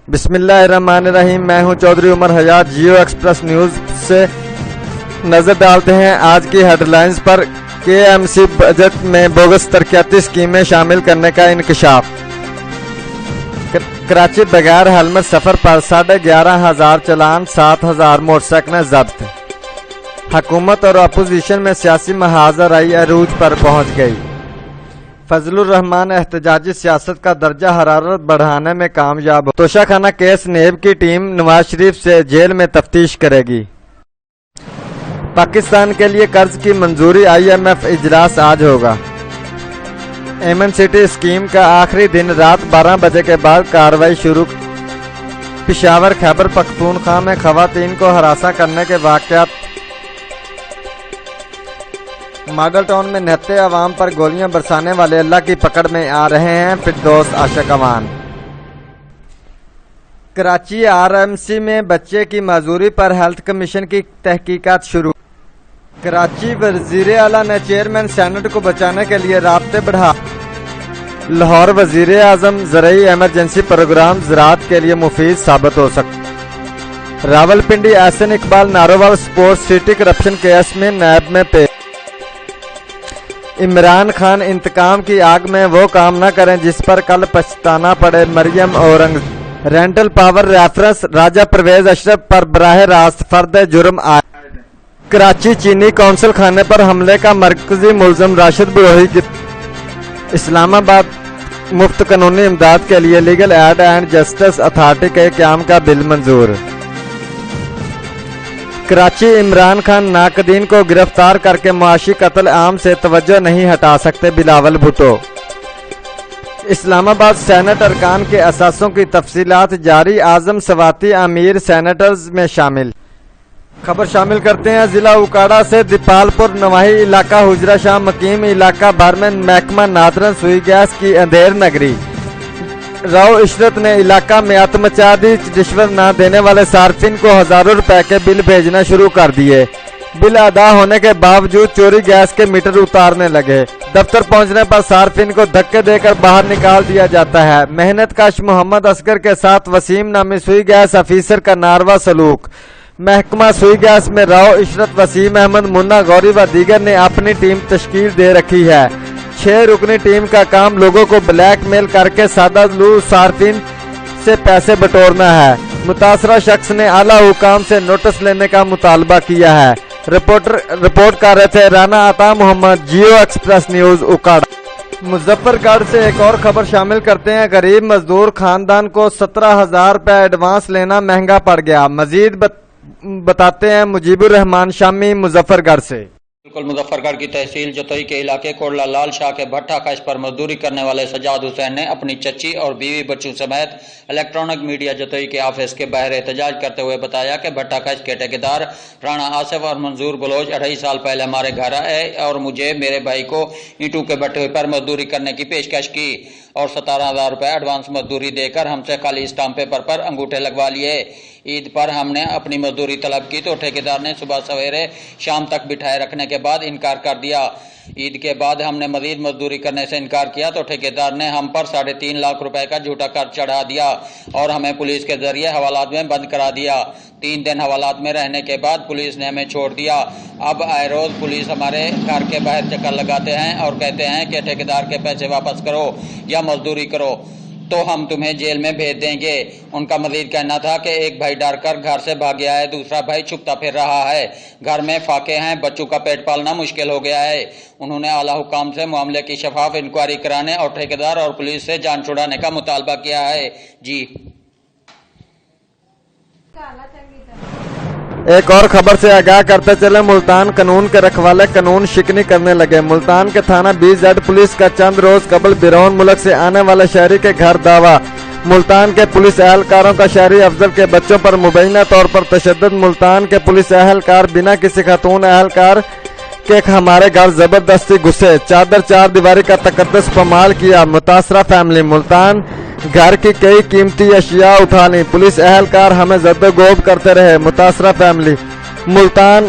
بسم اللہ الرحمن الرحیم، میں ہوں چودھری عمر حیات۔ جیو ایکسپریس نیوز سے نظر ڈالتے ہیں آج کی ہیڈ لائنز پر۔ کے ایم سی بجٹ میں بوگس ترقیاتی اسکیمیں شامل کرنے کا انکشاف۔ کراچی بغیر ہیلمٹ سفر پر 11,500 چلان، 7,000 موٹر سائیکلیں ضبط۔ حکومت اور اپوزیشن میں سیاسی محاذ رائی عروج پر پہنچ گئی۔ فضل الرحمان احتجاجی سیاست کا درجہ حرارت بڑھانے میں کامیاب۔ توشہ خانہ کیس نیب کی ٹیم نواز شریف سے جیل میں تفتیش کرے گی۔ پاکستان کے لیے قرض کی منظوری، IMF اجلاس آج ہوگا۔ ایمن سٹی اسکیم کا آخری دن رات 12 بجے کے بعد کارروائی شروع۔ پشاور خیبر پختونخوا میں خواتین کو ہراساں کرنے کے واقعات۔ ماڈل ٹاؤن میں نہتے عوام پر گولیاں برسانے والے اللہ کی پکڑ میں آ رہے ہیں فردوس عاشق عوان۔ کراچی RMC میں بچے کی معذوری پر ہیلتھ کمیشن کی تحقیقات شروع۔ کراچی وزیر اعلیٰ نے چیئرمین سینٹ کو بچانے کے لیے رابطے بڑھا۔ لاہور وزیر اعظم زرعی ایمرجنسی پروگرام زراعت کے لیے مفید ثابت ہو سکتا۔ Rawalpindi Ahsan Iqbal Narowal sports city corruption case میں نیب میں پیش۔ عمران خان انتقام کی آگ میں وہ کام نہ کریں جس پر کل پچھتانا پڑے، Maryam Aurangzeb. Rental power reference, راجہ پرویز اشرف پر براہ راست فرد جرم عائد۔ کراچی چینی قونصل خانے پر حملے کا مرکزی ملزم راشد بلوچی کی۔ اسلام آباد مفت قانونی امداد کے لیے legal aid and justice authority کے قیام کا بل منظور۔ کراچی عمران خان ناقدین کو گرفتار کر کے معاشی قتل عام سے توجہ نہیں ہٹا سکتے، بلاول بھٹو۔ اسلام آباد سینٹ ارکان کے اثاثوں کی تفصیلات جاری، اعظم سواتی امیر سینیٹرز میں شامل۔ خبر شامل کرتے ہیں ضلع اوکاڑا سے۔ دیپال پور نواحی علاقہ حجرہ شاہ مقیم علاقہ بھر میں محکمہ نادرن سوئی گیس کی اندھیر نگری۔ راؤ عشرت نے علاقہ میں آت مچا دی، رشوت نہ دینے والے صارفین کو ہزاروں روپے کے بل بھیجنا شروع کر دیے۔ بل ادا ہونے کے باوجود چوری گیس کے میٹر اتارنے لگے۔ دفتر پہنچنے پر صارفین کو دھکے دے کر باہر نکال دیا جاتا ہے۔ محنت کش محمد اصغر کے ساتھ وسیم نامی سوئی گیس افیسر کا ناروا سلوک۔ محکمہ سوئی گیس میں راؤ عشرت، وسیم احمد، منا غوری و دیگر نے اپنی ٹیم تشکیل دے رکھی ہے۔ 6 رکنی ٹیم کا کام لوگوں کو بلیک میل کر کے سادہ لو صارفین سے پیسے بٹورنا ہے۔ متاثرہ شخص نے اعلیٰ حکام سے نوٹس لینے کا مطالبہ کیا ہے۔ رپورٹ کر رہے تھے رانا عطا محمد، جیو ایکسپریس نیوز اوکاڑا۔ مظفر گڑھ سے ایک اور خبر شامل کرتے ہیں۔ غریب مزدور خاندان کو 17,000 روپے ایڈوانس لینا مہنگا پڑ گیا۔ مزید بتاتے ہیں مجیب الرحمان شامی مظفر گڑھ سے۔ بالکل مظفر گڑھ کی تحصیل جتوئی کے علاقے کوڑلا لال شاہ کے بھٹا کش پر مزدوری کرنے والے سجاد حسین نے اپنی چچی اور بیوی بچوں سمیت الیکٹرانک میڈیا جتوئی کے آفس کے باہر احتجاج کرتے ہوئے بتایا کہ بھٹا کش کے ٹھیکیدار رانا آصف اور منظور بلوچ 2.5 سال پہلے ہمارے گھر آئے اور مجھے میرے بھائی کو اینٹوں کے بھٹے پر مزدوری کرنے کی پیشکش کی اور 17,000 روپے ایڈوانس مزدوری دے کر ہم سے خالی اسٹامپ پیپر پر انگوٹھے لگوا لیے۔ عید پر ہم نے اپنی مزدوری طلب کی تو ٹھیکیدار نے صبح سویرے شام تک بٹھائے رکھنے کے بعد انکار کر دیا۔ عید کے بعد ہم نے مزید مزدوری کرنے سے انکار کیا تو ٹھیکیدار نے ہم پر 3.5 لاکھ روپے کا جھوٹا قرض چڑھا دیا اور ہمیں پولیس کے ذریعے حوالات میں بند کرا دیا۔ 3 دن حوالات میں رہنے کے بعد پولیس نے ہمیں چھوڑ دیا۔ اب آئے روز پولیس ہمارے گھر کے باہر چکر لگاتے ہیں اور کہتے ہیں کہ ٹھیکیدار کے پیسے واپس کرو یا مزدوری کرو تو ہم تمہیں جیل میں بھیج دیں گے۔ ان کا مزید کہنا تھا کہ ایک بھائی ڈر کر گھر سے بھاگ گیا ہے، دوسرا بھائی چھپتا پھر رہا ہے، گھر میں فاقے ہیں، بچوں کا پیٹ پالنا مشکل ہو گیا ہے۔ انہوں نے اعلیٰ حکام سے معاملے کی شفاف انکوائری کرانے اور ٹھیکیدار اور پولیس سے جان چھڑانے کا مطالبہ کیا ہے۔ جی ایک اور خبر سے آگاہ کرتے چلے، ملتان قانون کے رکھوالے قانون شکنی کرنے لگے۔ ملتان کے تھانہ BZ پولیس کا چند روز قبل بیرون ملک سے آنے والے شہری کے گھر دعویٰ۔ ملتان کے پولیس اہلکاروں کا شہری افضل کے بچوں پر مبینہ طور پر تشدد۔ ملتان کے پولیس اہلکار بنا کسی خاتون اہلکار کے ہمارے گھر زبردستی گھسے، چادر 4 دیواری کا تقدس پامال کیا۔ متاثرہ فیملی ملتان گھر کی کئی قیمتی اشیاء اٹھا لیں، پولیس اہلکار ہمیں زد و گوب کرتے رہے۔ متاثرہ فیملی ملتان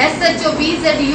SHO BZU